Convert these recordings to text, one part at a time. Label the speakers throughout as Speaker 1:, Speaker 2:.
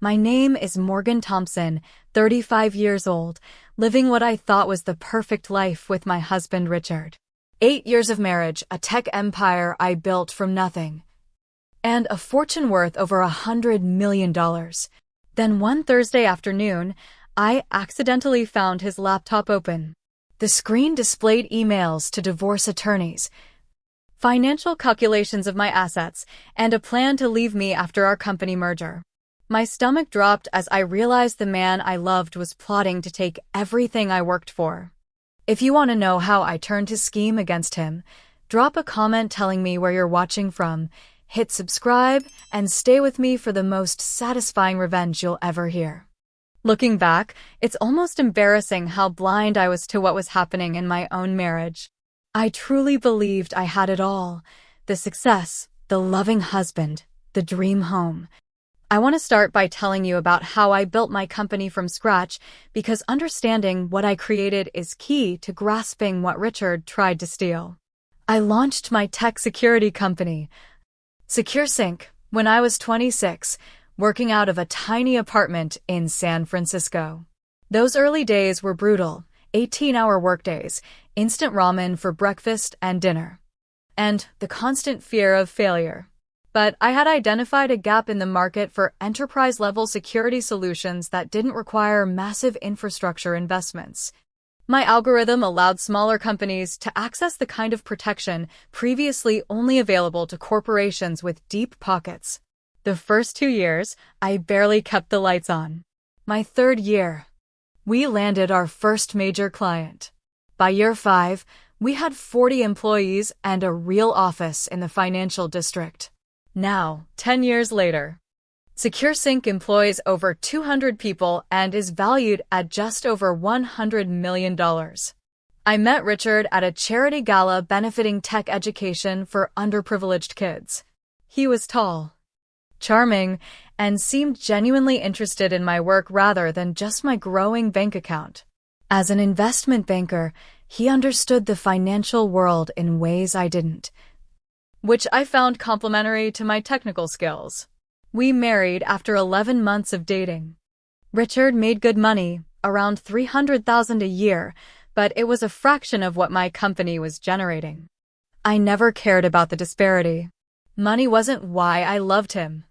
Speaker 1: My name is Morgan Thompson, 35 years old, living what I thought was the perfect life with my husband Richard. 8 years of marriage, a tech empire I built from nothing, and a fortune worth over $100 million. Then one Thursday afternoon, I accidentally found his laptop open. The screen displayed emails to divorce attorneys, financial calculations of my assets, and a plan to leave me after our company merger. My stomach dropped as I realized the man I loved was plotting to take everything I worked for. If you want to know how I turned to scheme against him, drop a comment telling me where you're watching from, hit subscribe, and stay with me for the most satisfying revenge you'll ever hear. Looking back, it's almost embarrassing how blind I was to what was happening in my own marriage. I truly believed I had it all: the success, the loving husband, the dream home. I want to start by telling you about how I built my company from scratch, because understanding what I created is key to grasping what Richard tried to steal. I launched my tech security company, SecureSync, when I was 26, working out of a tiny apartment in San Francisco. Those early days were brutal: 18-hour workdays, instant ramen for breakfast and dinner, and the constant fear of failure. But I had identified a gap in the market for enterprise-level security solutions that didn't require massive infrastructure investments. My algorithm allowed smaller companies to access the kind of protection previously only available to corporations with deep pockets. The first 2 years, I barely kept the lights on. My third year, we landed our first major client. By year 5, we had 40 employees and a real office in the financial district. Now, 10 years later, SecureSync employs over 200 people and is valued at just over $100 million. I met Richard at a charity gala benefiting tech education for underprivileged kids. He was tall, charming, and seemed genuinely interested in my work rather than just my growing bank account. As an investment banker, he understood the financial world in ways I didn't, which I found complementary to my technical skills. We married after 11 months of dating. Richard made good money, around $300,000 a year, but it was a fraction of what my company was generating. I never cared about the disparity. Money wasn't why I loved him.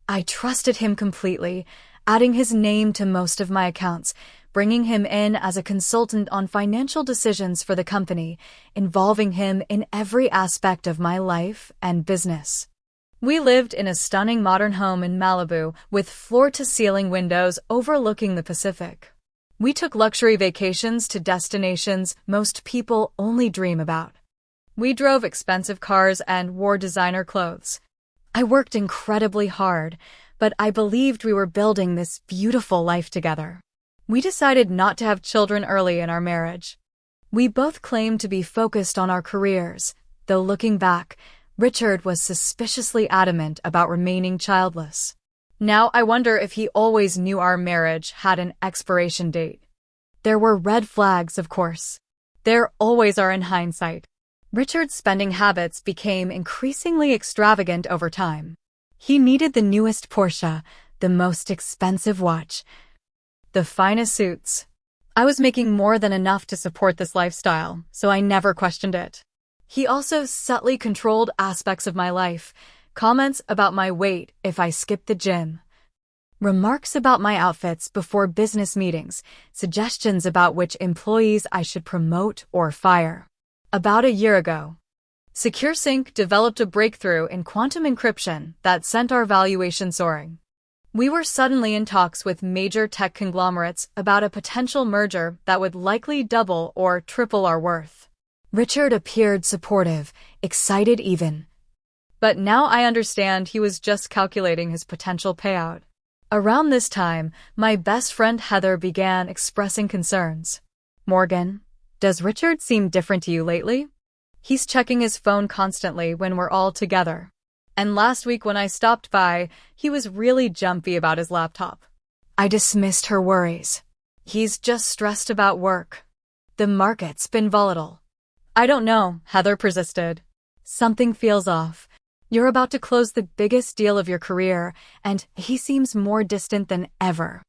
Speaker 1: I trusted him completely, adding his name to most of my accounts, bringing him in as a consultant on financial decisions for the company, involving him in every aspect of my life and business. We lived in a stunning modern home in Malibu with floor-to-ceiling windows overlooking the Pacific. We took luxury vacations to destinations most people only dream about. We drove expensive cars and wore designer clothes. I worked incredibly hard, but I believed we were building this beautiful life together. We decided not to have children early in our marriage. We both claimed to be focused on our careers, though looking back, Richard was suspiciously adamant about remaining childless. Now I wonder if he always knew our marriage had an expiration date. There were red flags, of course. There always are in hindsight. Richard's spending habits became increasingly extravagant over time. He needed the newest Porsche, the most expensive watch, the finest suits. I was making more than enough to support this lifestyle, so I never questioned it. He also subtly controlled aspects of my life: comments about my weight if I skipped the gym, remarks about my outfits before business meetings, suggestions about which employees I should promote or fire. About a year ago, SecureSync developed a breakthrough in quantum encryption that sent our valuation soaring. We were suddenly in talks with major tech conglomerates about a potential merger that would likely double or triple our worth. Richard appeared supportive, excited even. But now I understand he was just calculating his potential payout. Around this time, my best friend Heather began expressing concerns. "Morgan, does Richard seem different to you lately? He's checking his phone constantly when we're all together. And last week when I stopped by, he was really jumpy about his laptop." I dismissed her worries. "He's just stressed about work. The market's been volatile." "I don't know," Heather persisted. "Something feels off. You're about to close the biggest deal of your career, and he seems more distant than ever.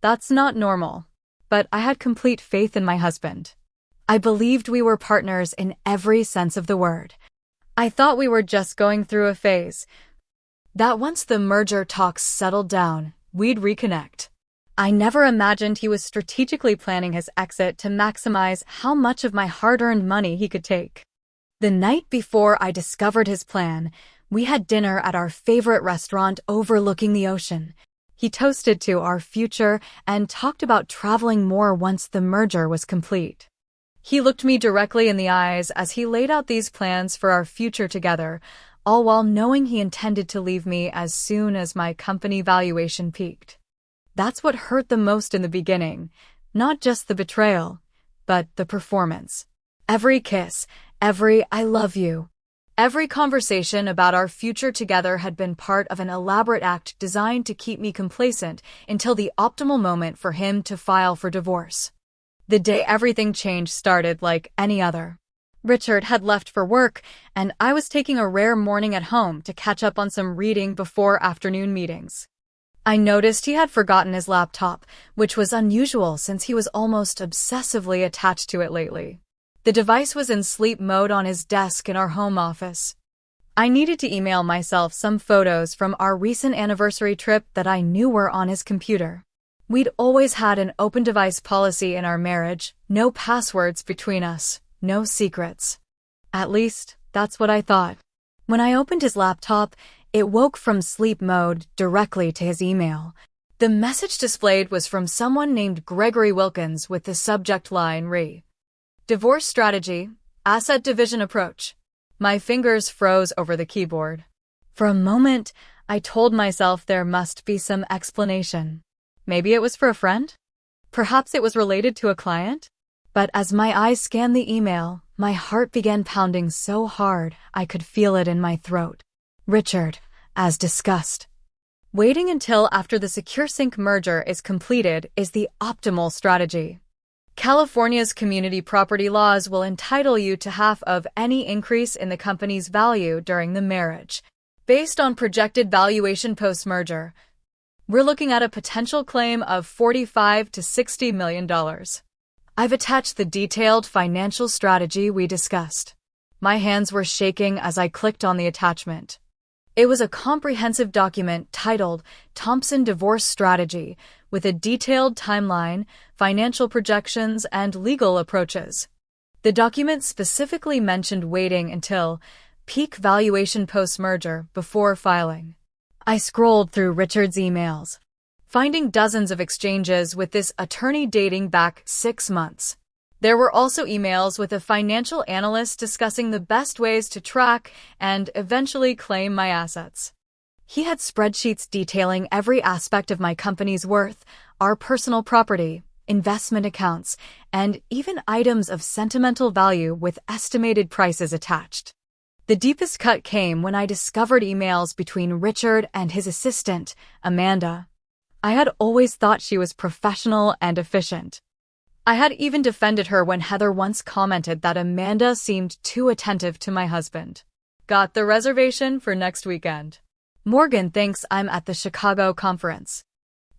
Speaker 1: That's not normal. But I had complete faith in my husband. I believed we were partners in every sense of the word. I thought we were just going through a phase. That once the merger talks settled down, we'd reconnect. I never imagined he was strategically planning his exit to maximize how much of my hard-earned money he could take. The night before I discovered his plan, we had dinner at our favorite restaurant overlooking the ocean. He toasted to our future and talked about traveling more once the merger was complete. He looked me directly in the eyes as he laid out these plans for our future together, all while knowing he intended to leave me as soon as my company valuation peaked. That's what hurt the most in the beginning, not just the betrayal, but the performance. Every kiss, every "I love you," every conversation about our future together had been part of an elaborate act designed to keep me complacent until the optimal moment for him to file for divorce. The day everything changed started like any other. Richard had left for work, and I was taking a rare morning at home to catch up on some reading before afternoon meetings. I noticed he had forgotten his laptop, which was unusual since he was almost obsessively attached to it lately. The device was in sleep mode on his desk in our home office. I needed to email myself some photos from our recent anniversary trip that I knew were on his computer. We'd always had an open device policy in our marriage, no passwords between us, no secrets. At least, that's what I thought. When I opened his laptop, it woke from sleep mode directly to his email. The message displayed was from someone named Gregory Wilkins with the subject line re: Divorce strategy, asset division approach. My fingers froze over the keyboard. For a moment, I told myself there must be some explanation. Maybe it was for a friend? Perhaps it was related to a client? But as my eyes scanned the email, my heart began pounding so hard I could feel it in my throat. Richard, as discussed. Waiting until after the SecureSync merger is completed is the optimal strategy. California's community property laws will entitle you to half of any increase in the company's value during the marriage. Based on projected valuation post-merger, we're looking at a potential claim of $45 to $60 million. I've attached the detailed financial strategy we discussed. My hands were shaking as I clicked on the attachment. It was a comprehensive document titled Thompson Divorce Strategy, with a detailed timeline, financial projections, and legal approaches. The document specifically mentioned waiting until peak valuation post-merger before filing. I scrolled through Richard's emails, finding dozens of exchanges with this attorney dating back 6 months. There were also emails with a financial analyst discussing the best ways to track and eventually claim my assets. He had spreadsheets detailing every aspect of my company's worth, our personal property, investment accounts, and even items of sentimental value with estimated prices attached. The deepest cut came when I discovered emails between Richard and his assistant, Amanda. I had always thought she was professional and efficient. I had even defended her when Heather once commented that Amanda seemed too attentive to my husband. Got the reservation for next weekend. Morgan thinks I'm at the Chicago conference.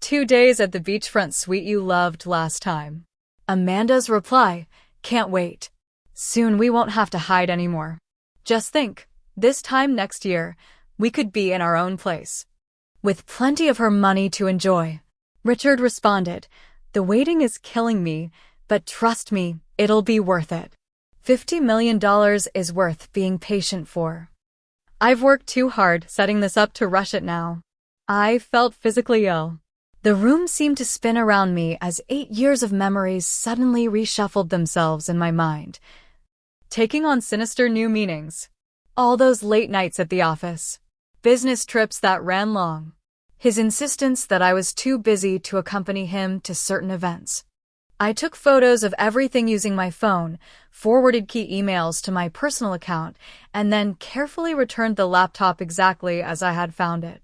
Speaker 1: 2 days at the beachfront suite you loved last time. Amanda's reply, can't wait. Soon we won't have to hide anymore. Just think, this time next year, we could be in our own place. With plenty of her money to enjoy. Richard responded, the waiting is killing me, but trust me, it'll be worth it. $50 million is worth being patient for. I've worked too hard setting this up to rush it now. I felt physically ill. The room seemed to spin around me as 8 years of memories suddenly reshuffled themselves in my mind, taking on sinister new meanings. All those late nights at the office, business trips that ran long, his insistence that I was too busy to accompany him to certain events. I took photos of everything using my phone, forwarded key emails to my personal account, and then carefully returned the laptop exactly as I had found it.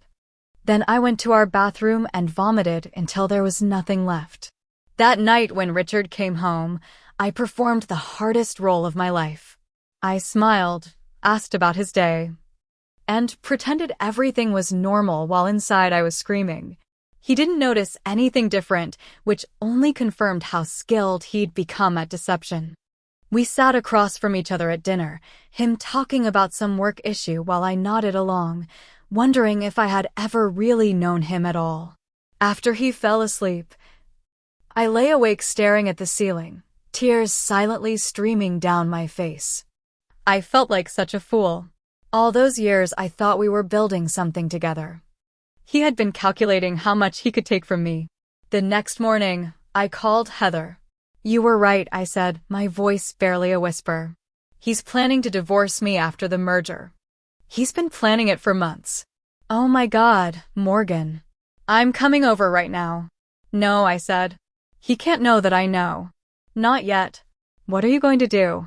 Speaker 1: Then I went to our bathroom and vomited until there was nothing left. That night when Richard came home, I performed the hardest role of my life. I smiled, asked about his day, and pretended everything was normal while inside I was screaming. He didn't notice anything different, which only confirmed how skilled he'd become at deception. We sat across from each other at dinner, him talking about some work issue while I nodded along, wondering if I had ever really known him at all. After he fell asleep, I lay awake staring at the ceiling, tears silently streaming down my face. I felt like such a fool. All those years I thought we were building something together. He had been calculating how much he could take from me. The next morning, I called Heather. "You were right," I said, my voice barely a whisper. "He's planning to divorce me after the merger. He's been planning it for months." "Oh my God, Morgan. I'm coming over right now." "No," I said. "He can't know that I know." "Not yet." "What are you going to do?"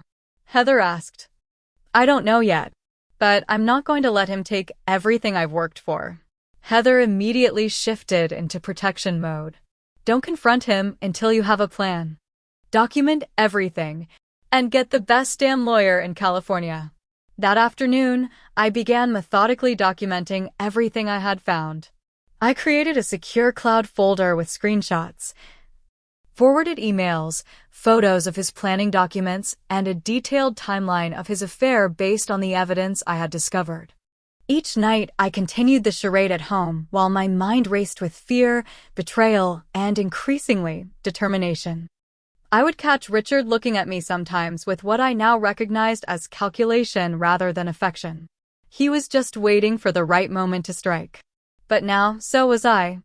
Speaker 1: Heather asked. "I don't know yet, but I'm not going to let him take everything I've worked for." Heather immediately shifted into protection mode. "Don't confront him until you have a plan. Document everything, and get the best damn lawyer in California." That afternoon, I began methodically documenting everything I had found. I created a secure cloud folder with screenshots, forwarded emails, photos of his planning documents, and a detailed timeline of his affair based on the evidence I had discovered. Each night, I continued the charade at home while my mind raced with fear, betrayal, and increasingly, determination. I would catch Richard looking at me sometimes with what I now recognized as calculation rather than affection. He was just waiting for the right moment to strike. But now, so was I.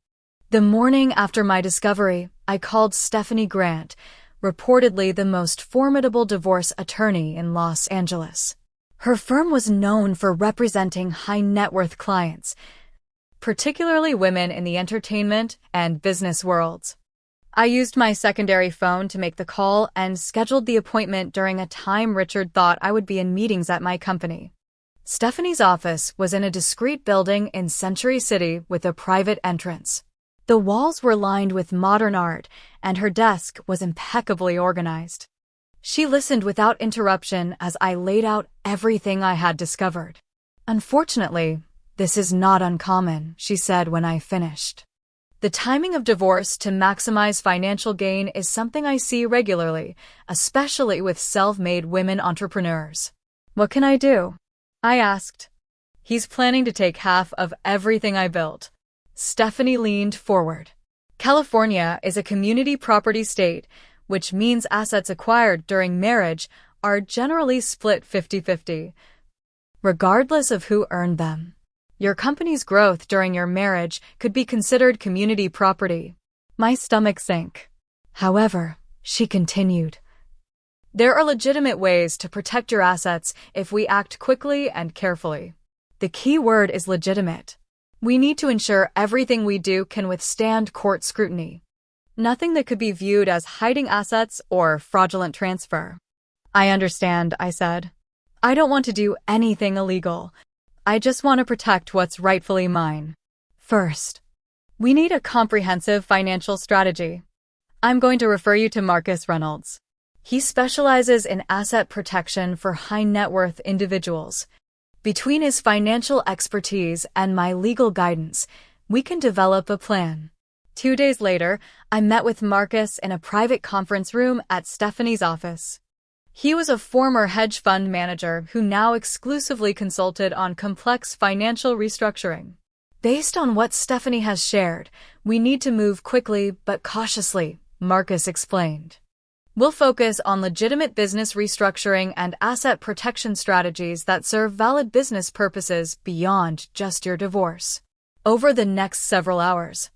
Speaker 1: The morning after my discovery, I called Stephanie Grant, reportedly the most formidable divorce attorney in Los Angeles. Her firm was known for representing high-net-worth clients, particularly women in the entertainment and business worlds. I used my secondary phone to make the call and scheduled the appointment during a time Richard thought I would be in meetings at my company. Stephanie's office was in a discreet building in Century City with a private entrance. The walls were lined with modern art, and her desk was impeccably organized. She listened without interruption as I laid out everything I had discovered. "Unfortunately, this is not uncommon," she said when I finished. "The timing of divorce to maximize financial gain is something I see regularly, especially with self-made women entrepreneurs." "What can I do?" I asked. "He's planning to take half of everything I built." Stephanie leaned forward. "California is a community property state, which means assets acquired during marriage are generally split 50-50, regardless of who earned them. Your company's growth during your marriage could be considered community property." My stomach sank. "However," she continued, "there are legitimate ways to protect your assets if we act quickly and carefully. The key word is legitimate. We need to ensure everything we do can withstand court scrutiny. Nothing that could be viewed as hiding assets or fraudulent transfer." "I understand," I said. "I don't want to do anything illegal. I just want to protect what's rightfully mine. First, we need a comprehensive financial strategy. I'm going to refer you to Marcus Reynolds. He specializes in asset protection for high-net-worth individuals. Between his financial expertise and my legal guidance, we can develop a plan." 2 days later, I met with Marcus in a private conference room at Stephanie's office. He was a former hedge fund manager who now exclusively consulted on complex financial restructuring. "Based on what Stephanie has shared, we need to move quickly but cautiously," Marcus explained. "We'll focus on legitimate business restructuring and asset protection strategies that serve valid business purposes beyond just your divorce." Over the next several hours,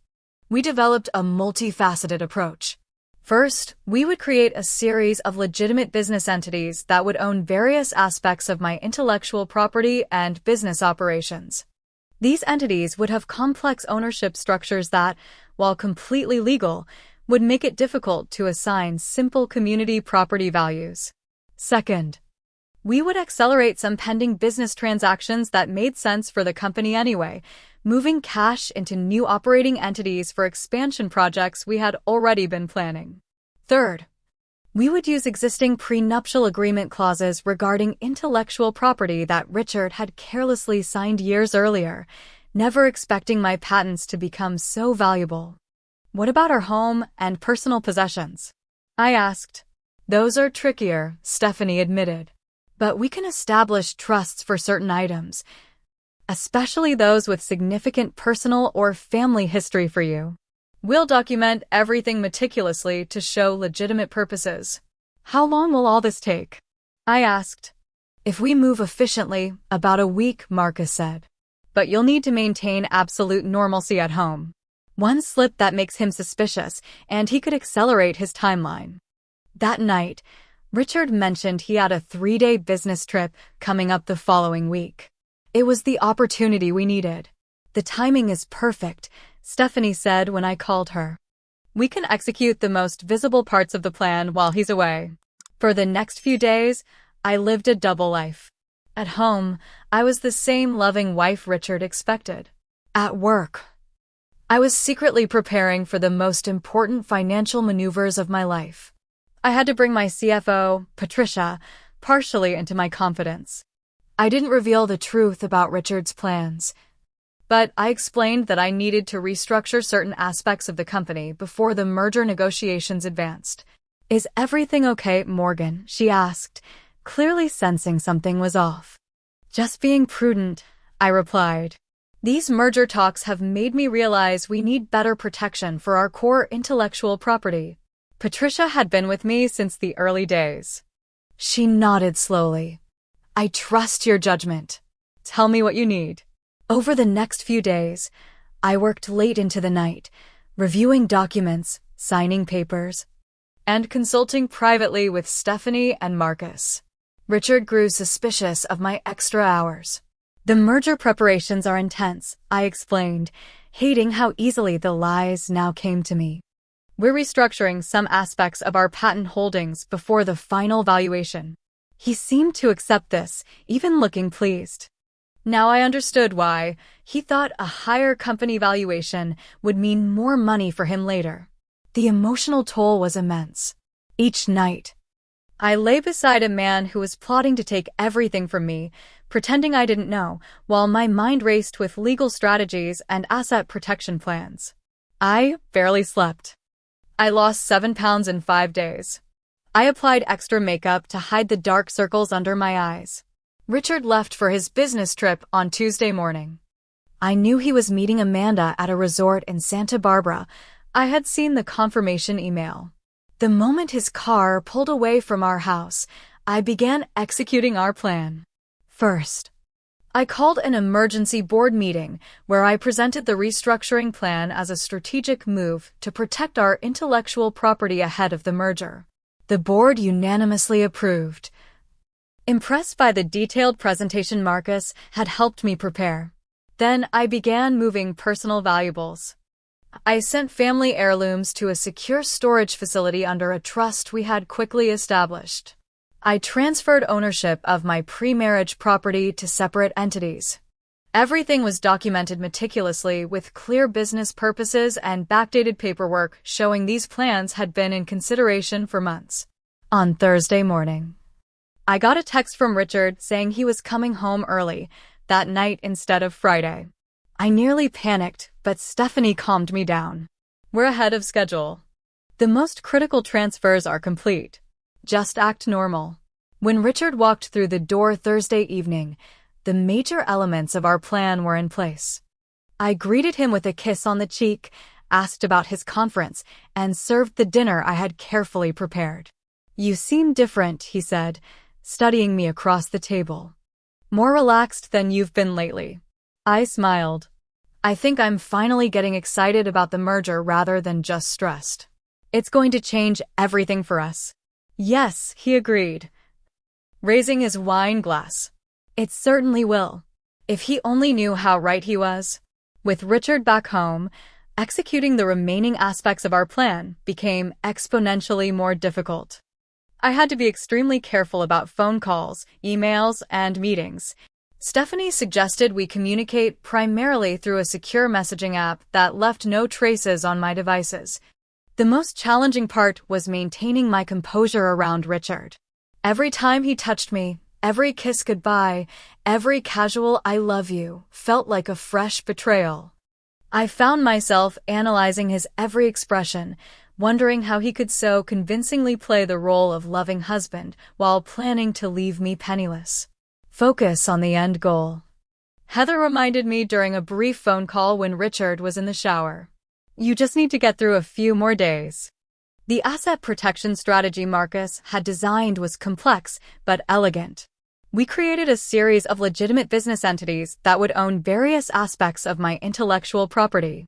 Speaker 1: we developed a multifaceted approach. First, we would create a series of legitimate business entities that would own various aspects of my intellectual property and business operations. These entities would have complex ownership structures that, while completely legal, would make it difficult to assign simple community property values. Second, we would accelerate some pending business transactions that made sense for the company anyway, moving cash into new operating entities for expansion projects we had already been planning. Third, We would use existing prenuptial agreement clauses regarding intellectual property that Richard had carelessly signed years earlier, never expecting my patents to become so valuable. What about our home and personal possessions? I asked. Those are trickier, Stephanie admitted. But we can establish trusts for certain items, especially those with significant personal or family history for you. We'll document everything meticulously to show legitimate purposes. How long will all this take? I asked. If we move efficiently, about a week, Marcus said. But you'll need to maintain absolute normalcy at home. One slip that makes him suspicious, and he could accelerate his timeline. That night, Richard mentioned he had a 3-day business trip coming up the following week. It was the opportunity we needed. The timing is perfect, Stephanie said when I called her. We can execute the most visible parts of the plan while he's away. For the next few days, I lived a double life. At home, I was the same loving wife Richard expected. At work, I was secretly preparing for the most important financial maneuvers of my life. I had to bring my CFO, Patricia, partially into my confidence. I didn't reveal the truth about Richard's plans, but I explained that I needed to restructure certain aspects of the company before the merger negotiations advanced. Is everything okay, Morgan? She asked, clearly sensing something was off. Just being prudent, I replied. These merger talks have made me realize we need better protection for our core intellectual property. Patricia had been with me since the early days. She nodded slowly. I trust your judgment. Tell me what you need. Over the next few days, I worked late into the night, reviewing documents, signing papers, and consulting privately with Stephanie and Marcus. Richard grew suspicious of my extra hours. The merger preparations are intense, I explained, hating how easily the lies now came to me. We're restructuring some aspects of our patent holdings before the final valuation. He seemed to accept this, even looking pleased. Now I understood why. He thought a higher company valuation would mean more money for him later. The emotional toll was immense. Each night, I lay beside a man who was plotting to take everything from me, pretending I didn't know, while my mind raced with legal strategies and asset protection plans. I barely slept. I lost 7 pounds in 5 days. I applied extra makeup to hide the dark circles under my eyes. Richard left for his business trip on Tuesday morning. I knew he was meeting Amanda at a resort in Santa Barbara. I had seen the confirmation email. The moment his car pulled away from our house, I began executing our plan. First, I called an emergency board meeting where I presented the restructuring plan as a strategic move to protect our intellectual property ahead of the merger. The board unanimously approved. Impressed by the detailed presentation Marcus had helped me prepare. Then I began moving personal valuables. I sent family heirlooms to a secure storage facility under a trust we had quickly established. I transferred ownership of my pre-marriage property to separate entities. Everything was documented meticulously with clear business purposes and backdated paperwork showing these plans had been in consideration for months. On Thursday morning, I got a text from Richard saying he was coming home early, that night instead of Friday. I nearly panicked, but Stephanie calmed me down. We're ahead of schedule. The most critical transfers are complete. Just act normal. When Richard walked through the door Thursday evening, the major elements of our plan were in place. I greeted him with a kiss on the cheek, asked about his conference, and served the dinner I had carefully prepared. You seem different, he said, studying me across the table. More relaxed than you've been lately. I smiled. I think I'm finally getting excited about the merger rather than just stressed. It's going to change everything for us. Yes, he agreed, raising his wine glass. It certainly will. If he only knew how right he was. With Richard back home, executing the remaining aspects of our plan became exponentially more difficult. I had to be extremely careful about phone calls, emails, and meetings. Stephanie suggested we communicate primarily through a secure messaging app that left no traces on my devices. The most challenging part was maintaining my composure around Richard. Every time he touched me, every kiss goodbye, every casual I love you felt like a fresh betrayal. I found myself analyzing his every expression, wondering how he could so convincingly play the role of loving husband while planning to leave me penniless. Focus on the end goal. Heather reminded me during a brief phone call when Richard was in the shower. You just need to get through a few more days. The asset protection strategy Marcus had designed was complex but elegant. We created a series of legitimate business entities that would own various aspects of my intellectual property.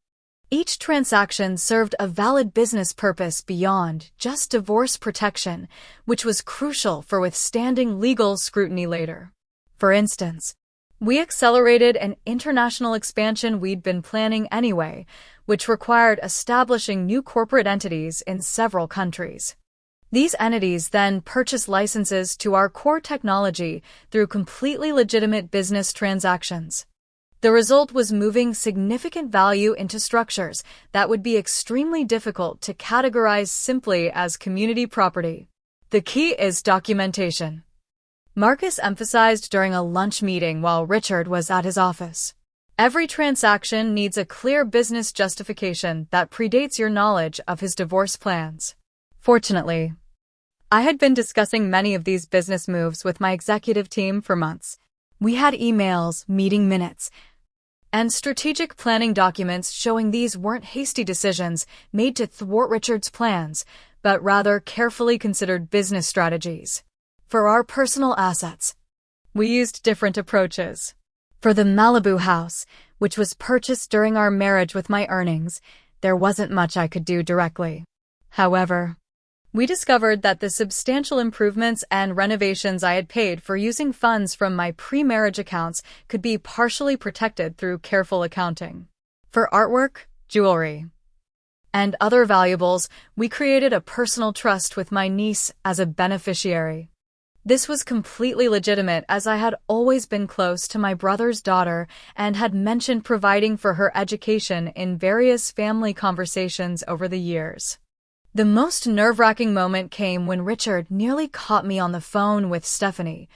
Speaker 1: Each transaction served a valid business purpose beyond just divorce protection, which was crucial for withstanding legal scrutiny later. For instance, we accelerated an international expansion we'd been planning anyway, which required establishing new corporate entities in several countries. These entities then purchased licenses to our core technology through completely legitimate business transactions. The result was moving significant value into structures that would be extremely difficult to categorize simply as community property. The key is documentation. Marcus emphasized during a lunch meeting while Richard was at his office. Every transaction needs a clear business justification that predates your knowledge of his divorce plans. Fortunately, I had been discussing many of these business moves with my executive team for months. We had emails, meeting minutes, and strategic planning documents showing these weren't hasty decisions made to thwart Richard's plans, but rather carefully considered business strategies. For our personal assets, we used different approaches. For the Malibu house, which was purchased during our marriage with my earnings, there wasn't much I could do directly. However, we discovered that the substantial improvements and renovations I had paid for using funds from my pre-marriage accounts could be partially protected through careful accounting. For artwork, jewelry, and other valuables, we created a personal trust with my niece as a beneficiary. This was completely legitimate as I had always been close to my brother's daughter and had mentioned providing for her education in various family conversations over the years. The most nerve-wracking moment came when Richard nearly caught me on the phone with Stephanie.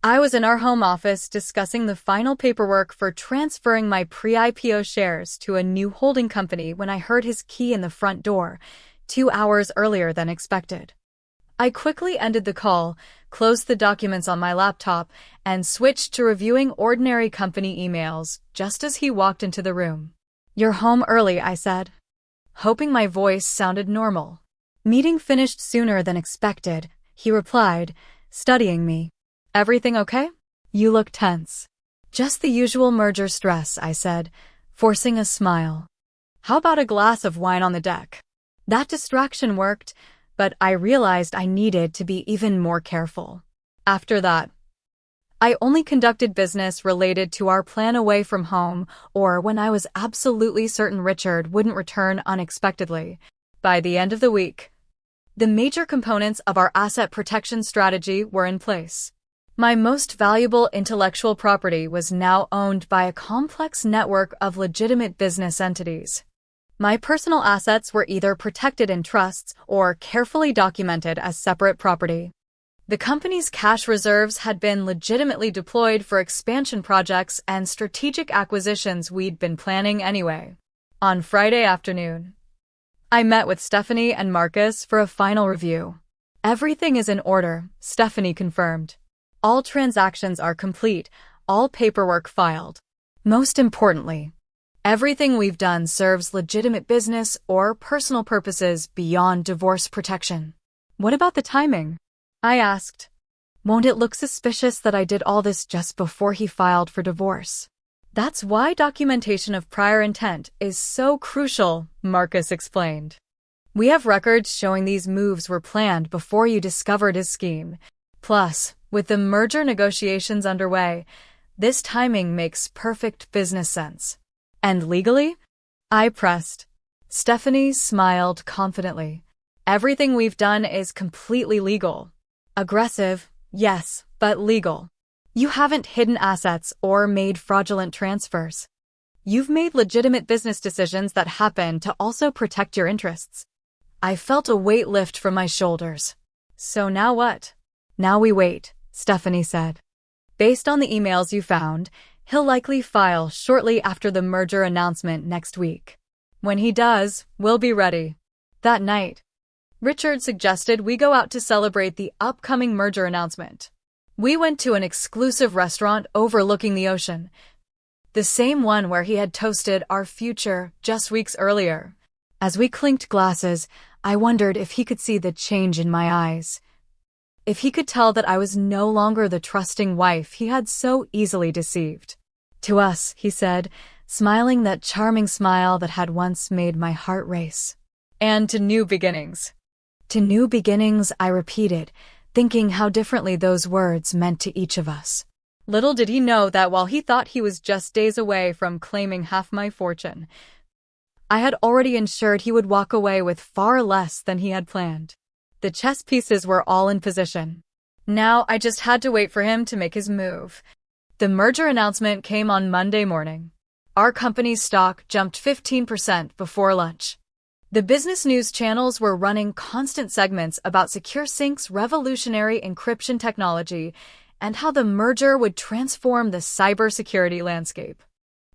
Speaker 1: I was in our home office discussing the final paperwork for transferring my pre-IPO shares to a new holding company when I heard his key in the front door, 2 hours earlier than expected. I quickly ended the call, closed the documents on my laptop, and switched to reviewing ordinary company emails just as he walked into the room. "You're home early," I said, hoping my voice sounded normal. "Meeting finished sooner than expected," he replied, studying me. "Everything okay? You look tense." "Just the usual merger stress," I said, forcing a smile. "How about a glass of wine on the deck?" That distraction worked, but I realized I needed to be even more careful. After that, I only conducted business related to our plan away from home or when I was absolutely certain Richard wouldn't return unexpectedly. By the end of the week, the major components of our asset protection strategy were in place. My most valuable intellectual property was now owned by a complex network of legitimate business entities. My personal assets were either protected in trusts or carefully documented as separate property. The company's cash reserves had been legitimately deployed for expansion projects and strategic acquisitions we'd been planning anyway. On Friday afternoon, I met with Stephanie and Marcus for a final review. "Everything is in order," Stephanie confirmed. "All transactions are complete, all paperwork filed. Most importantly, everything we've done serves legitimate business or personal purposes beyond divorce protection." "What about the timing?" I asked. "Won't it look suspicious that I did all this just before he filed for divorce?" "That's why documentation of prior intent is so crucial," Marcus explained. "We have records showing these moves were planned before you discovered his scheme. Plus, with the merger negotiations underway, this timing makes perfect business sense." "And legally?" I pressed. Stephanie smiled confidently. "Everything we've done is completely legal. Aggressive, yes, but legal. You haven't hidden assets or made fraudulent transfers. You've made legitimate business decisions that happen to also protect your interests." I felt a weight lift from my shoulders. So now what? Now we wait, Stephanie said. Based on the emails you found, he'll likely file shortly after the merger announcement next week. When he does, we'll be ready. That night, Richard suggested we go out to celebrate the upcoming merger announcement. We went to an exclusive restaurant overlooking the ocean, the same one where he had toasted our future just weeks earlier. As we clinked glasses, I wondered if he could see the change in my eyes. If he could tell that I was no longer the trusting wife he had so easily deceived. To us, he said, smiling that charming smile that had once made my heart race. And to new beginnings. To new beginnings, I repeated, thinking how differently those words meant to each of us. Little did he know that while he thought he was just days away from claiming half my fortune, I had already ensured he would walk away with far less than he had planned. The chess pieces were all in position. Now I just had to wait for him to make his move. The merger announcement came on Monday morning. Our company's stock jumped 15% before lunch. The business news channels were running constant segments about SecureSync's revolutionary encryption technology and how the merger would transform the cybersecurity landscape.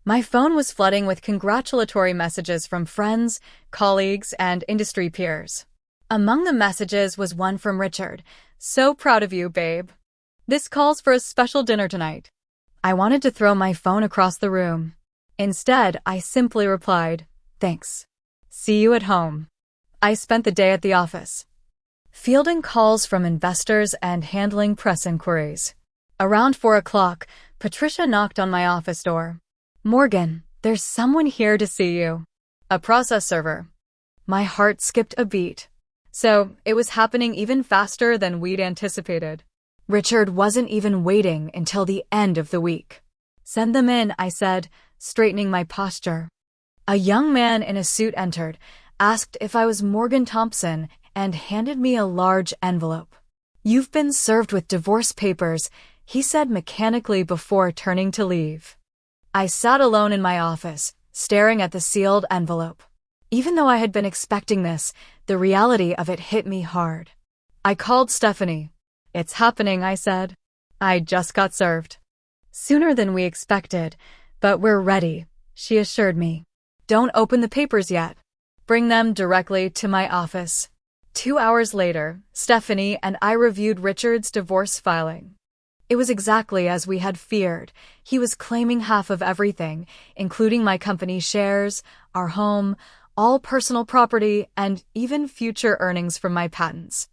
Speaker 1: My phone was flooding with congratulatory messages from friends, colleagues, and industry peers. Among the messages was one from Richard. So proud of you, babe. This calls for a special dinner tonight. I wanted to throw my phone across the room. Instead, I simply replied, thanks. See you at home. I spent the day at the office, fielding calls from investors and handling press inquiries. Around 4 o'clock, Patricia knocked on my office door. Morgan, there's someone here to see you. A process server. My heart skipped a beat. So, it was happening even faster than we'd anticipated. Richard wasn't even waiting until the end of the week. Send them in, I said, straightening my posture. A young man in a suit entered, asked if I was Morgan Thompson, and handed me a large envelope. You've been served with divorce papers, he said mechanically before turning to leave. I sat alone in my office, staring at the sealed envelope. Even though I had been expecting this, the reality of it hit me hard. I called Stephanie. It's happening, I said. I just got served. Sooner than we expected, but we're ready, she assured me. Don't open the papers yet. Bring them directly to my office. 2 hours later, Stephanie and I reviewed Richard's divorce filing. It was exactly as we had feared. He was claiming half of everything, including my company shares, our home, all personal property, and even future earnings from my patents.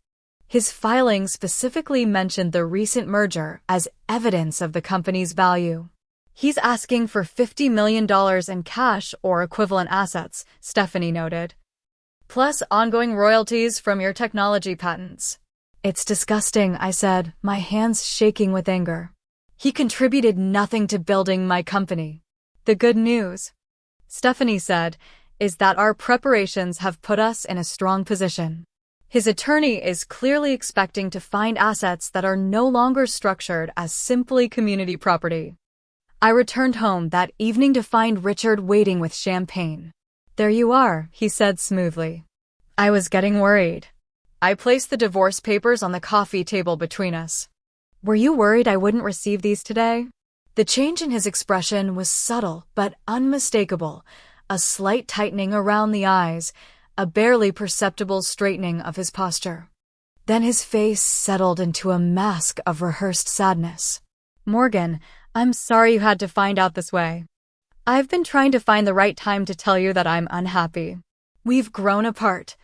Speaker 1: His filing specifically mentioned the recent merger as evidence of the company's value. He's asking for $50 million in cash or equivalent assets, Stephanie noted, plus ongoing royalties from your technology patents. It's disgusting, I said, my hands shaking with anger. He contributed nothing to building my company. The good news, Stephanie said, is that our preparations have put us in a strong position. His attorney is clearly expecting to find assets that are no longer structured as simply community property. I returned home that evening to find Richard waiting with champagne. There you are, he said smoothly. I was getting worried. I placed the divorce papers on the coffee table between us. Were you worried I wouldn't receive these today? The change in his expression was subtle but unmistakable, a slight tightening around the eyes, a barely perceptible straightening of his posture. Then his face settled into a mask of rehearsed sadness. Morgan, I'm sorry you had to find out this way. I've been trying to find the right time to tell you that I'm unhappy. We've grown apart.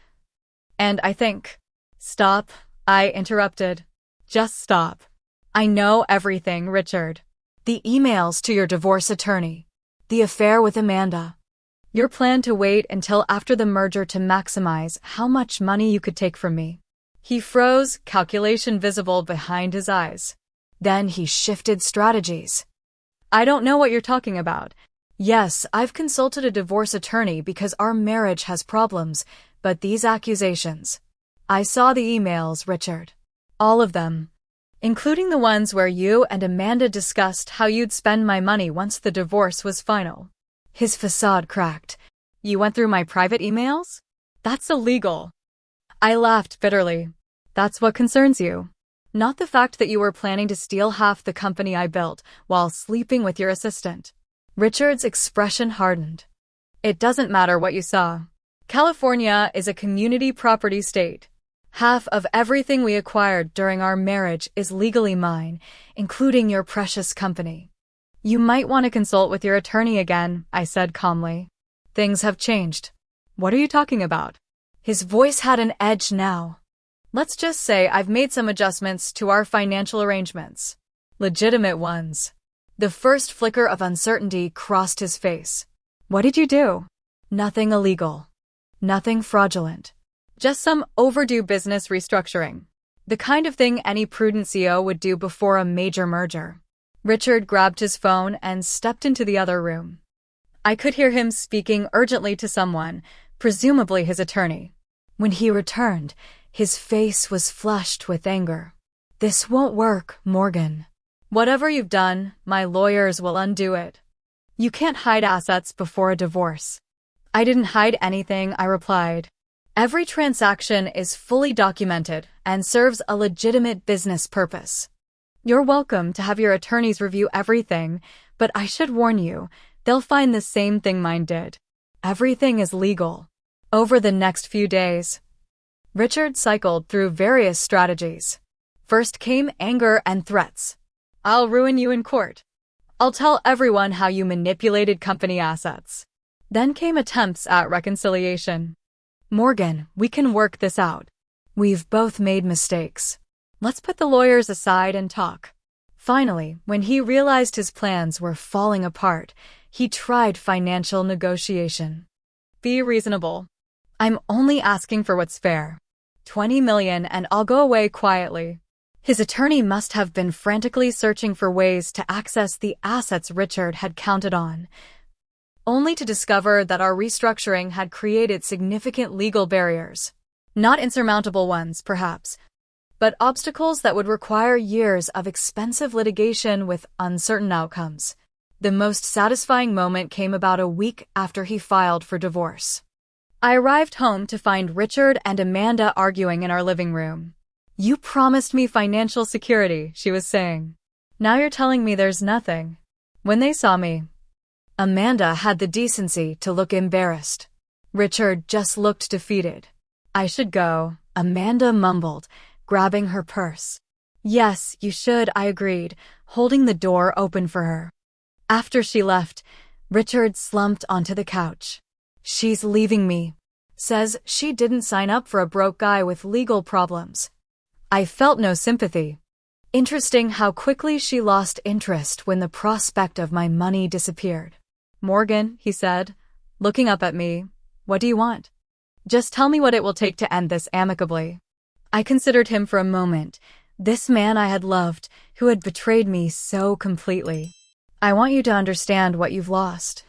Speaker 1: And I think... Stop, I interrupted. Just stop. I know everything, Richard. The emails to your divorce attorney. The affair with Amanda. Your plan to wait until after the merger to maximize how much money you could take from me. He froze, calculation visible behind his eyes. Then he shifted strategies. I don't know what you're talking about. Yes, I've consulted a divorce attorney because our marriage has problems, but these accusations... I saw the emails, Richard. All of them. Including the ones where you and Amanda discussed how you'd spend my money once the divorce was final. His facade cracked. You went through my private emails? That's illegal. I laughed bitterly. That's what concerns you. Not the fact that you were planning to steal half the company I built while sleeping with your assistant. Richard's expression hardened. It doesn't matter what you saw. California is a community property state. Half of everything we acquired during our marriage is legally mine, including your precious company. You might want to consult with your attorney again, I said calmly. Things have changed. What are you talking about? His voice had an edge now. Let's just say I've made some adjustments to our financial arrangements. Legitimate ones. The first flicker of uncertainty crossed his face. What did you do? Nothing illegal. Nothing fraudulent. Just some overdue business restructuring. The kind of thing any prudent CEO would do before a major merger. Richard grabbed his phone and stepped into the other room. I could hear him speaking urgently to someone, presumably his attorney. When he returned, his face was flushed with anger. This won't work, Morgan. Whatever you've done, my lawyers will undo it. You can't hide assets before a divorce. I didn't hide anything, I replied. Every transaction is fully documented and serves a legitimate business purpose. You're welcome to have your attorneys review everything, but I should warn you, they'll find the same thing mine did. Everything is legal. Over the next few days, Richard cycled through various strategies. First came anger and threats. I'll ruin you in court. I'll tell everyone how you manipulated company assets. Then came attempts at reconciliation. Morgan, we can work this out. We've both made mistakes. Let's put the lawyers aside and talk. Finally, when he realized his plans were falling apart, he tried financial negotiation. Be reasonable. I'm only asking for what's fair. $20 million and I'll go away quietly. His attorney must have been frantically searching for ways to access the assets Richard had counted on, only to discover that our restructuring had created significant legal barriers. Not insurmountable ones, perhaps, but obstacles that would require years of expensive litigation with uncertain outcomes. The most satisfying moment came about a week after he filed for divorce. I arrived home to find Richard and Amanda arguing in our living room. You promised me financial security, she was saying. Now you're telling me there's nothing. When they saw me, Amanda had the decency to look embarrassed. Richard just looked defeated. I should go, Amanda mumbled, grabbing her purse. Yes, you should, I agreed, holding the door open for her. After she left, Richard slumped onto the couch. She's leaving me. Says she didn't sign up for a broke guy with legal problems. I felt no sympathy. Interesting how quickly she lost interest when the prospect of my money disappeared. Morgan, he said, looking up at me, what do you want? Just tell me what it will take to end this amicably. I considered him for a moment, this man I had loved, who had betrayed me so completely. I want you to understand what you've lost.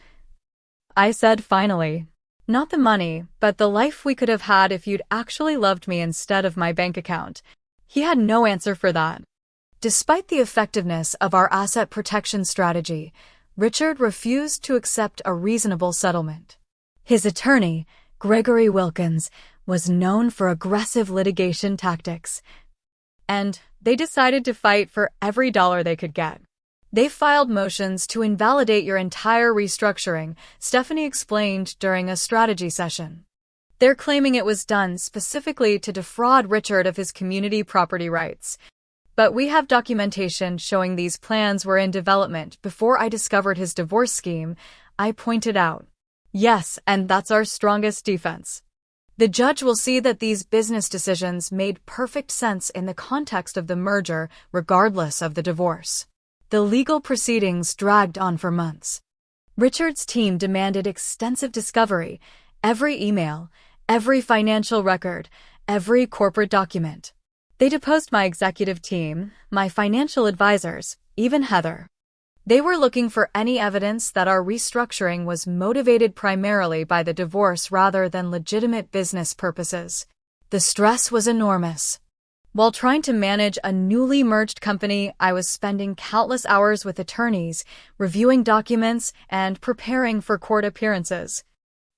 Speaker 1: I said finally. Not the money, but the life we could have had if you'd actually loved me instead of my bank account. He had no answer for that. Despite the effectiveness of our asset protection strategy, Richard refused to accept a reasonable settlement. His attorney, Gregory Wilkins, was known for aggressive litigation tactics, and they decided to fight for every dollar they could get. They filed motions to invalidate your entire restructuring, Stephanie explained during a strategy session. They're claiming it was done specifically to defraud Richard of his community property rights. But we have documentation showing these plans were in development before I discovered his divorce scheme, I pointed out. Yes, and that's our strongest defense. The judge will see that these business decisions made perfect sense in the context of the merger, regardless of the divorce. The legal proceedings dragged on for months. Richard's team demanded extensive discovery, every email, every financial record, every corporate document. They deposed my executive team, my financial advisors, even Heather. They were looking for any evidence that our restructuring was motivated primarily by the divorce rather than legitimate business purposes. The stress was enormous. While trying to manage a newly merged company, I was spending countless hours with attorneys, reviewing documents, and preparing for court appearances.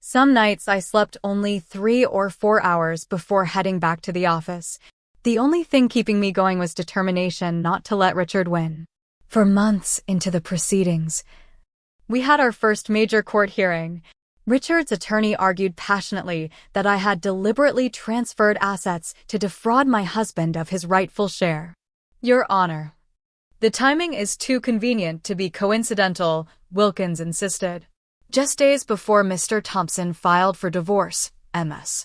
Speaker 1: Some nights I slept only 3 or 4 hours before heading back to the office. The only thing keeping me going was determination not to let Richard win. For months into the proceedings, we had our first major court hearing. Richard's attorney argued passionately that I had deliberately transferred assets to defraud my husband of his rightful share. Your Honor, the timing is too convenient to be coincidental, Wilkins insisted. Just days before Mr. Thompson filed for divorce, MS.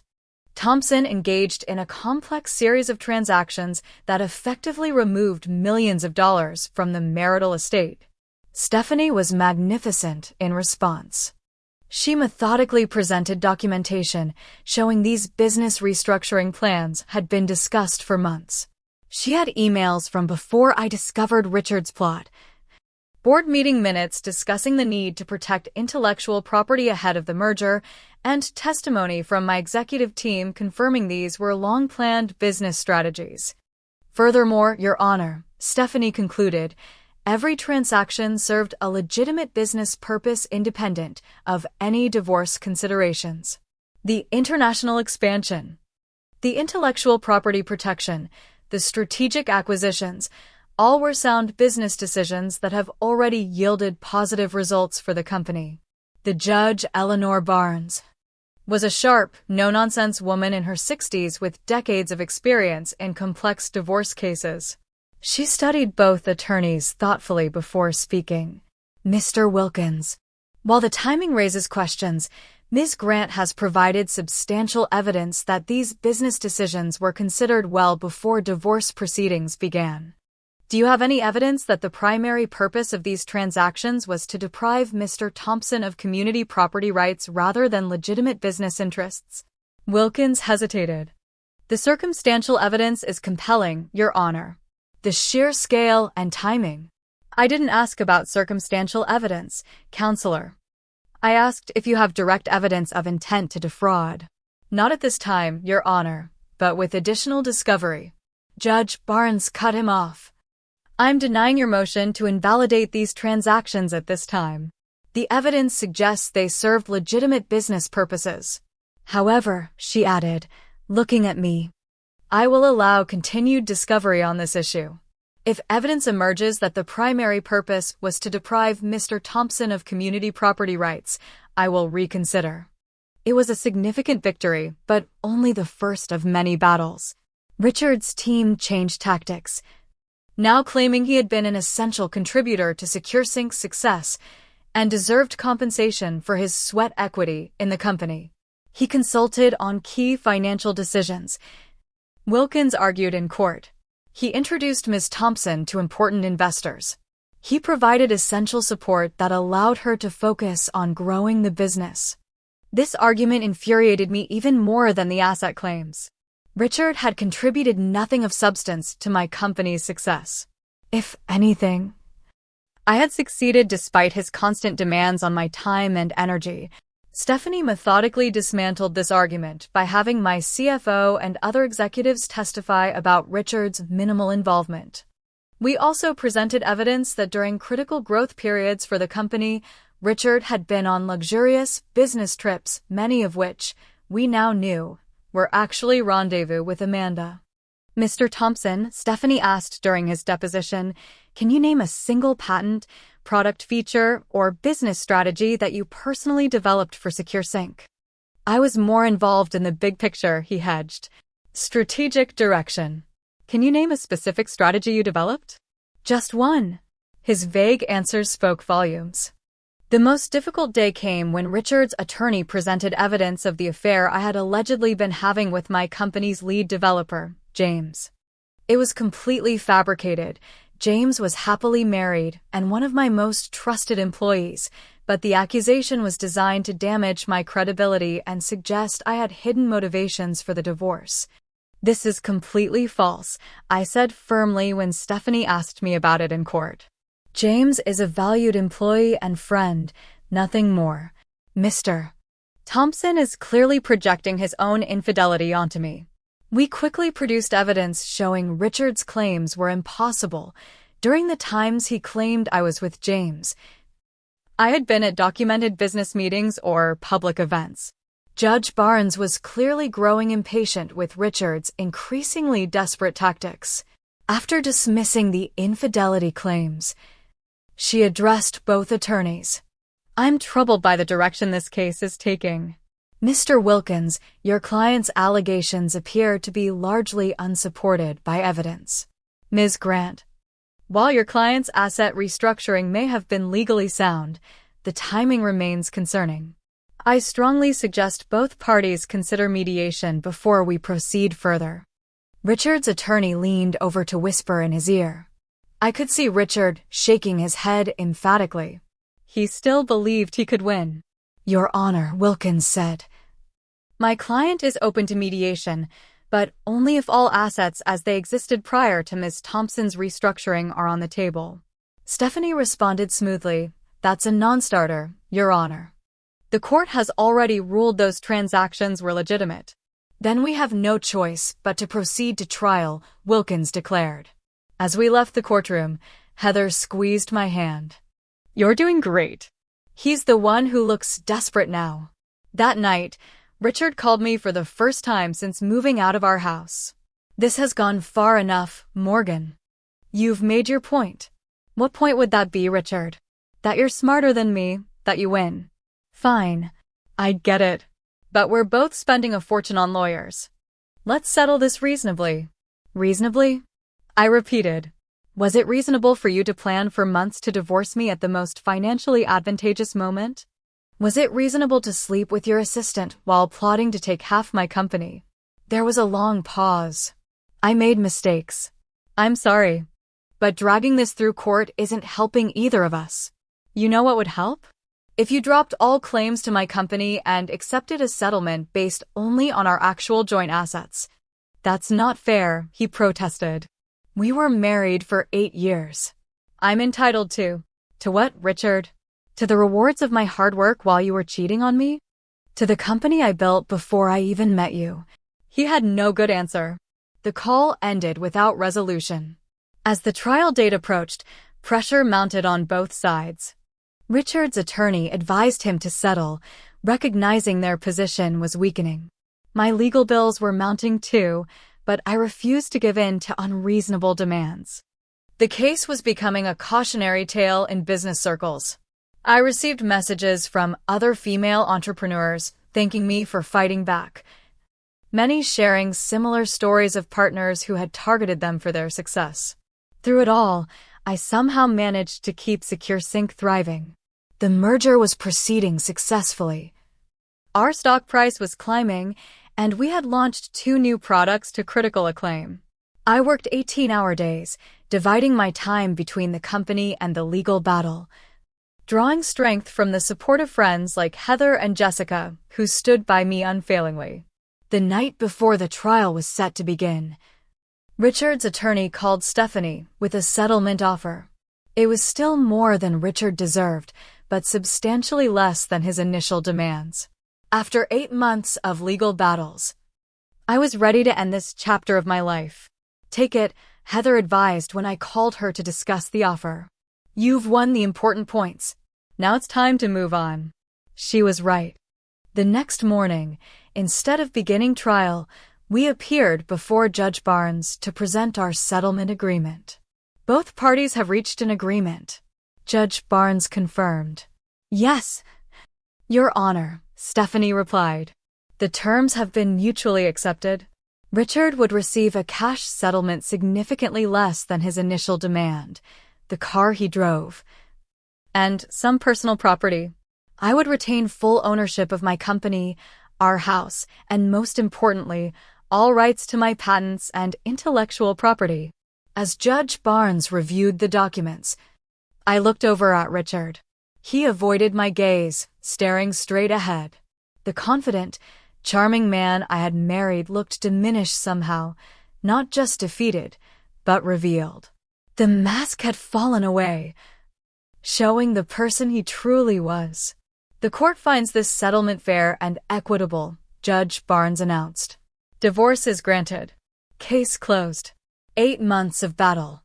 Speaker 1: Thompson engaged in a complex series of transactions that effectively removed millions of dollars from the marital estate. Stephanie was magnificent in response. She methodically presented documentation showing these business restructuring plans had been discussed for months. She had emails from before I discovered Richard's plot, board meeting minutes discussing the need to protect intellectual property ahead of the merger, and testimony from my executive team confirming these were long-planned business strategies. Furthermore, Your Honor, Stephanie concluded, every transaction served a legitimate business purpose independent of any divorce considerations. The international expansion, the intellectual property protection, the strategic acquisitions, all were sound business decisions that have already yielded positive results for the company. The judge, Eleanor Barnes, was a sharp, no-nonsense woman in her 60s with decades of experience in complex divorce cases. She studied both attorneys thoughtfully before speaking. Mr. Wilkins, while the timing raises questions, Ms. Grant has provided substantial evidence that these business decisions were considered well before divorce proceedings began. Do you have any evidence that the primary purpose of these transactions was to deprive Mr. Thompson of community property rights rather than legitimate business interests? Wilkins hesitated. The circumstantial evidence is compelling, Your Honor. The sheer scale and timing. I didn't ask about circumstantial evidence, Counselor. I asked if you have direct evidence of intent to defraud. Not at this time, Your Honor, but with additional discovery. Judge Barnes cut him off. I'm denying your motion to invalidate these transactions at this time. The evidence suggests they served legitimate business purposes. However, she added, looking at me, I will allow continued discovery on this issue. If evidence emerges that the primary purpose was to deprive Mr. Thompson of community property rights, I will reconsider. It was a significant victory, but only the first of many battles. Richard's team changed tactics, now claiming he had been an essential contributor to SecureSync's success and deserved compensation for his sweat equity in the company. He consulted on key financial decisions. Wilkins argued in court. He introduced Ms. Thompson to important investors. He provided essential support that allowed her to focus on growing the business. This argument infuriated me even more than the asset claims. Richard had contributed nothing of substance to my company's success. If anything, I had succeeded despite his constant demands on my time and energy. Stephanie methodically dismantled this argument by having my CFO and other executives testify about Richard's minimal involvement. We also presented evidence that during critical growth periods for the company, Richard had been on luxurious business trips, many of which, we now knew, were actually rendezvous with Amanda. Mr. Thompson, Stephanie asked during his deposition, can you name a single patent, product feature, or business strategy that you personally developed for SecureSync? I was more involved in the big picture, he hedged. Strategic direction. Can you name a specific strategy you developed? Just one. His vague answers spoke volumes. The most difficult day came when Richard's attorney presented evidence of the affair I had allegedly been having with my company's lead developer, James. It was completely fabricated. James was happily married and one of my most trusted employees, but the accusation was designed to damage my credibility and suggest I had hidden motivations for the divorce. This is completely false, I said firmly when Stephanie asked me about it in court. James is a valued employee and friend, nothing more. Mr. Thompson is clearly projecting his own infidelity onto me. We quickly produced evidence showing Richard's claims were impossible. During the times he claimed I was with James, I had been at documented business meetings or public events. Judge Barnes was clearly growing impatient with Richard's increasingly desperate tactics. After dismissing the infidelity claims, she addressed both attorneys. I'm troubled by the direction this case is taking. Mr. Wilkins, your client's allegations appear to be largely unsupported by evidence. Ms. Grant, while your client's asset restructuring may have been legally sound, the timing remains concerning. I strongly suggest both parties consider mediation before we proceed further. Richard's attorney leaned over to whisper in his ear. I could see Richard shaking his head emphatically. He still believed he could win. Your Honor, Wilkins said. My client is open to mediation, but only if all assets as they existed prior to Ms. Thompson's restructuring are on the table. Stephanie responded smoothly, That's a non-starter, Your Honor. The court has already ruled those transactions were legitimate. Then we have no choice but to proceed to trial, Wilkins declared. As we left the courtroom, Heather squeezed my hand. You're doing great. He's the one who looks desperate now. That night, Richard called me for the first time since moving out of our house. This has gone far enough, Morgan. You've made your point. What point would that be, Richard? That you're smarter than me, that you win. Fine. I get it. But we're both spending a fortune on lawyers. Let's settle this reasonably. Reasonably? I repeated. Was it reasonable for you to plan for months to divorce me at the most financially advantageous moment? Was it reasonable to sleep with your assistant while plotting to take half my company? There was a long pause. I made mistakes. I'm sorry. But dragging this through court isn't helping either of us. You know what would help? If you dropped all claims to my company and accepted a settlement based only on our actual joint assets. That's not fair, he protested. We were married for 8 years. I'm entitled to what, Richard? To the rewards of my hard work while you were cheating on me? To the company I built before I even met you. He had no good answer. The call ended without resolution. As the trial date approached, pressure mounted on both sides. Richard's attorney advised him to settle, recognizing their position was weakening. My legal bills were mounting too, but I refused to give in to unreasonable demands. The case was becoming a cautionary tale in business circles. I received messages from other female entrepreneurs thanking me for fighting back, many sharing similar stories of partners who had targeted them for their success. Through it all, I somehow managed to keep SecureSync thriving. The merger was proceeding successfully. Our stock price was climbing, and we had launched 2 new products to critical acclaim. I worked 18-hour days, dividing my time between the company and the legal battle, drawing strength from the supportive friends like Heather and Jessica, who stood by me unfailingly. The night before the trial was set to begin, Richard's attorney called Stephanie with a settlement offer. It was still more than Richard deserved, but substantially less than his initial demands. After 8 months of legal battles, I was ready to end this chapter of my life. Take it, Heather advised when I called her to discuss the offer. You've won the important points. Now it's time to move on. She was right. The next morning, instead of beginning trial, we appeared before Judge Barnes to present our settlement agreement. Both parties have reached an agreement, Judge Barnes confirmed. Yes, Your Honor, Stephanie replied. The terms have been mutually accepted. Richard would receive a cash settlement significantly less than his initial demand, the car he drove, and some personal property. I would retain full ownership of my company, our house, and most importantly, all rights to my patents and intellectual property. As Judge Barnes reviewed the documents, I looked over at Richard. He avoided my gaze, staring straight ahead. The confident, charming man I had married looked diminished somehow, not just defeated, but revealed. The mask had fallen away, showing the person he truly was. The court finds this settlement fair and equitable, Judge Barnes announced. Divorce is granted. Case closed. 8 months of battle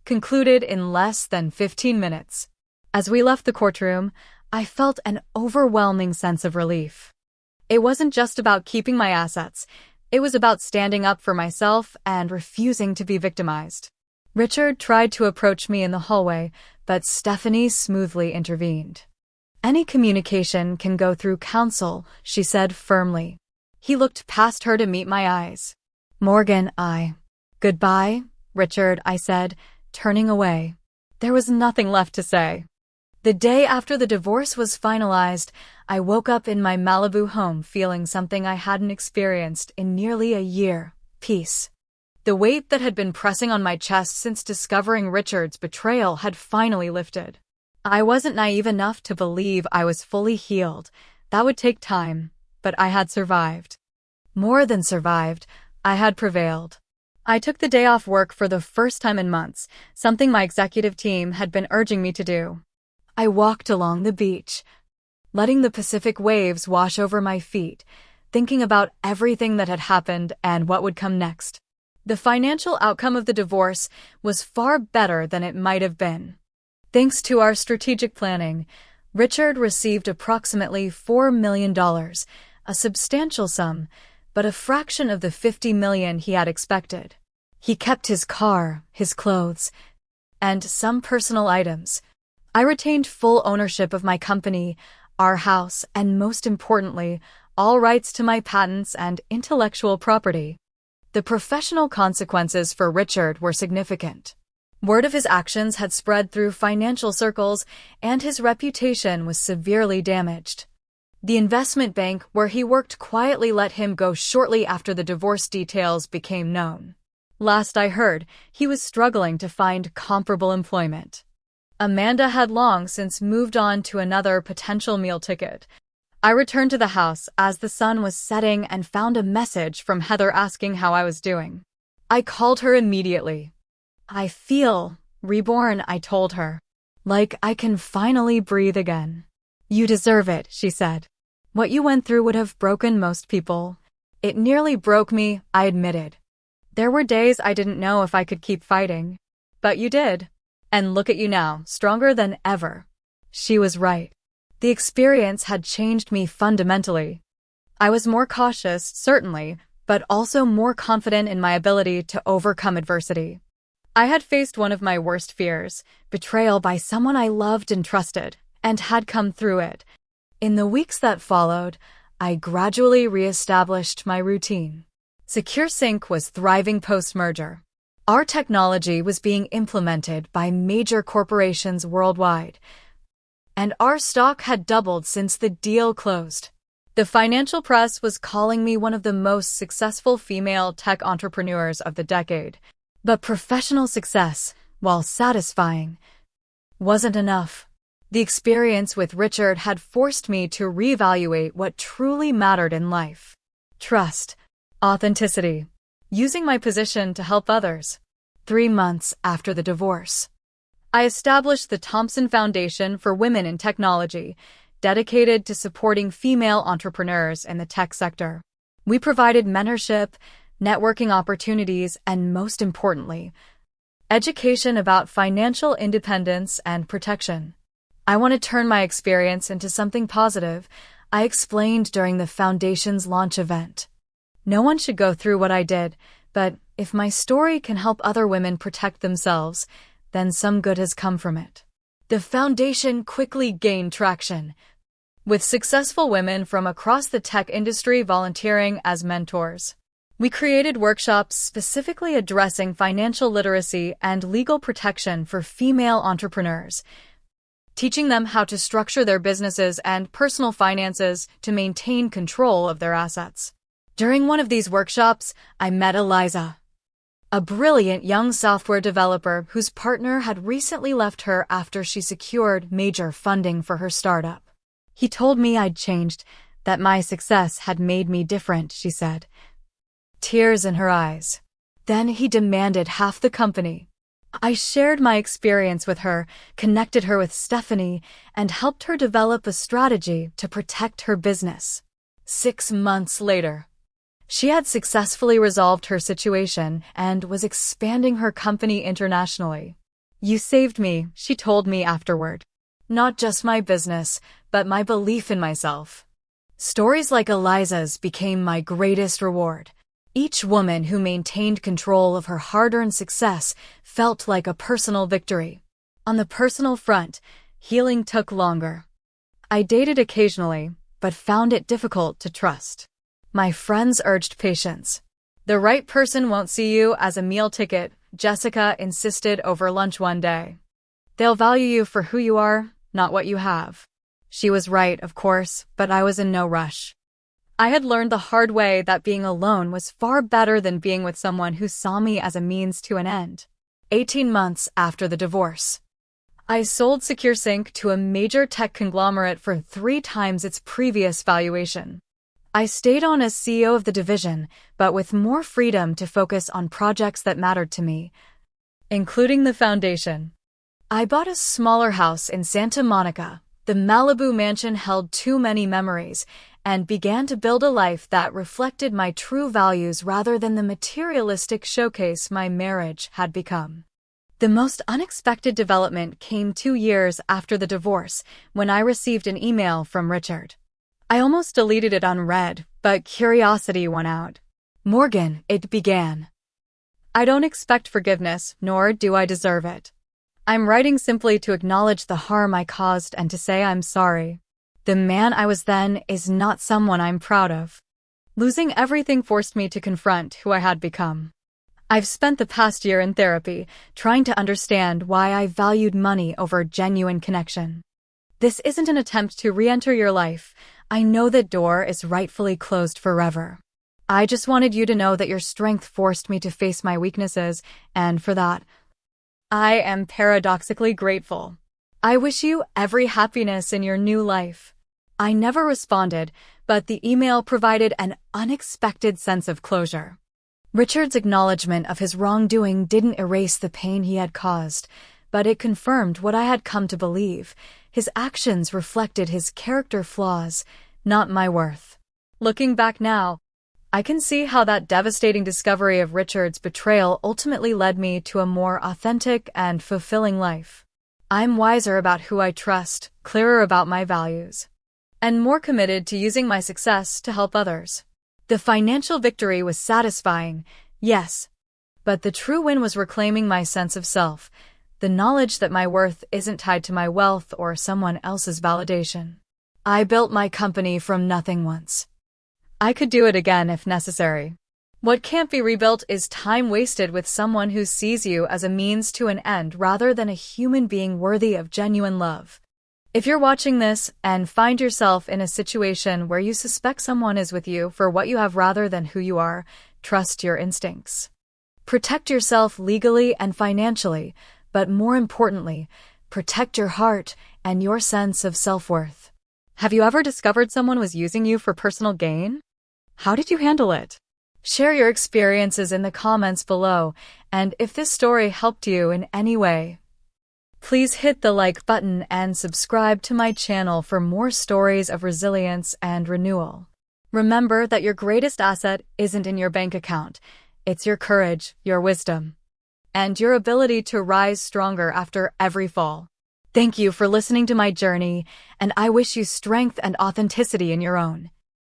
Speaker 1: concluded in less than 15 minutes. As we left the courtroom, I felt an overwhelming sense of relief. It wasn't just about keeping my assets. It was about standing up for myself and refusing to be victimized. Richard tried to approach me in the hallway, but Stephanie smoothly intervened. Any communication can go through counsel, she said firmly. He looked past her to meet my eyes. Morgan, Goodbye, Richard, I said, turning away. There was nothing left to say. The day after the divorce was finalized, I woke up in my Malibu home feeling something I hadn't experienced in nearly a year: peace. The weight that had been pressing on my chest since discovering Richard's betrayal had finally lifted. I wasn't naive enough to believe I was fully healed. That would take time, but I had survived. More than survived, I had prevailed. I took the day off work for the first time in months, something my executive team had been urging me to do. I walked along the beach, letting the Pacific waves wash over my feet, thinking about everything that had happened and what would come next. The financial outcome of the divorce was far better than it might have been. Thanks to our strategic planning, Richard received approximately $4 million, a substantial sum, but a fraction of the $50 million he had expected. He kept his car, his clothes, and some personal items. I retained full ownership of my company, our house, and most importantly, all rights to my patents and intellectual property. The professional consequences for Richard were significant. Word of his actions had spread through financial circles, and his reputation was severely damaged. The investment bank where he worked quietly let him go shortly after the divorce details became known. Last I heard, he was struggling to find comparable employment. Amanda had long since moved on to another potential meal ticket. I returned to the house as the sun was setting and found a message from Heather asking how I was doing. I called her immediately. I feel reborn, I told her. Like I can finally breathe again. You deserve it, she said. What you went through would have broken most people. It nearly broke me, I admitted. There were days I didn't know if I could keep fighting. But you did. And look at you now, stronger than ever. She was right. The experience had changed me fundamentally. I was more cautious, certainly, but also more confident in my ability to overcome adversity. I had faced one of my worst fears, betrayal by someone I loved and trusted, and had come through it. In the weeks that followed, I gradually reestablished my routine. SecureSync was thriving post-merger. Our technology was being implemented by major corporations worldwide, and our stock had doubled since the deal closed. The financial press was calling me one of the most successful female tech entrepreneurs of the decade. But professional success, while satisfying, wasn't enough. The experience with Richard had forced me to reevaluate what truly mattered in life. Trust, authenticity, using my position to help others. 3 months after the divorce, I established the Thompson Foundation for Women in Technology, dedicated to supporting female entrepreneurs in the tech sector. We provided mentorship, networking opportunities, and most importantly, education about financial independence and protection. I want to turn my experience into something positive, I explained during the foundation's launch event. No one should go through what I did, but if my story can help other women protect themselves, then some good has come from it. The foundation quickly gained traction, with successful women from across the tech industry volunteering as mentors. We created workshops specifically addressing financial literacy and legal protection for female entrepreneurs, teaching them how to structure their businesses and personal finances to maintain control of their assets. During one of these workshops, I met Eliza, a brilliant young software developer whose partner had recently left her after she secured major funding for her startup. He told me I'd changed, that my success had made me different, she said, tears in her eyes. Then he demanded half the company. I shared my experience with her, connected her with Stephanie, and helped her develop a strategy to protect her business. 6 months later, she had successfully resolved her situation and was expanding her company internationally. You saved me, she told me afterward. Not just my business, but my belief in myself. Stories like Eliza's became my greatest reward. Each woman who maintained control of her hard-earned success felt like a personal victory. On the personal front, healing took longer. I dated occasionally, but found it difficult to trust. My friends urged patience. The right person won't see you as a meal ticket, Jessica insisted over lunch one day. They'll value you for who you are, not what you have. She was right, of course, but I was in no rush. I had learned the hard way that being alone was far better than being with someone who saw me as a means to an end. 18 months after the divorce, I sold SecureSync to a major tech conglomerate for 3 times its previous valuation. I stayed on as CEO of the division, but with more freedom to focus on projects that mattered to me, including the foundation. I bought a smaller house in Santa Monica. The Malibu mansion held too many memories, and began to build a life that reflected my true values rather than the materialistic showcase my marriage had become. The most unexpected development came 2 years after the divorce, when I received an email from Richard. I almost deleted it unread, but curiosity won out. Morgan, it began. I don't expect forgiveness, nor do I deserve it. I'm writing simply to acknowledge the harm I caused and to say I'm sorry. The man I was then is not someone I'm proud of. Losing everything forced me to confront who I had become. I've spent the past year in therapy, trying to understand why I valued money over genuine connection. This isn't an attempt to re-enter your life. I know that door is rightfully closed forever. I just wanted you to know that your strength forced me to face my weaknesses, and for that, I am paradoxically grateful. I wish you every happiness in your new life. I never responded, but the email provided an unexpected sense of closure. Richard's acknowledgement of his wrongdoing didn't erase the pain he had caused, but it confirmed what I had come to believe. His actions reflected his character flaws, not my worth. Looking back now, I can see how that devastating discovery of Richard's betrayal ultimately led me to a more authentic and fulfilling life. I'm wiser about who I trust, clearer about my values, and more committed to using my success to help others. The financial victory was satisfying, yes, but the true win was reclaiming my sense of self, the knowledge that my worth isn't tied to my wealth or someone else's validation. I built my company from nothing once. I could do it again if necessary. What can't be rebuilt is time wasted with someone who sees you as a means to an end rather than a human being worthy of genuine love. If you're watching this and find yourself in a situation where you suspect someone is with you for what you have rather than who you are, trust your instincts. Protect yourself legally and financially, but more importantly, protect your heart and your sense of self-worth. Have you ever discovered someone was using you for personal gain? How did you handle it? Share your experiences in the comments below, and if this story helped you in any way, please hit the like button and subscribe to my channel for more stories of resilience and renewal. Remember that your greatest asset isn't in your bank account. It's your courage, your wisdom, and your ability to rise stronger after every fall. Thank you for listening to my journey, and I wish you strength and authenticity in your own.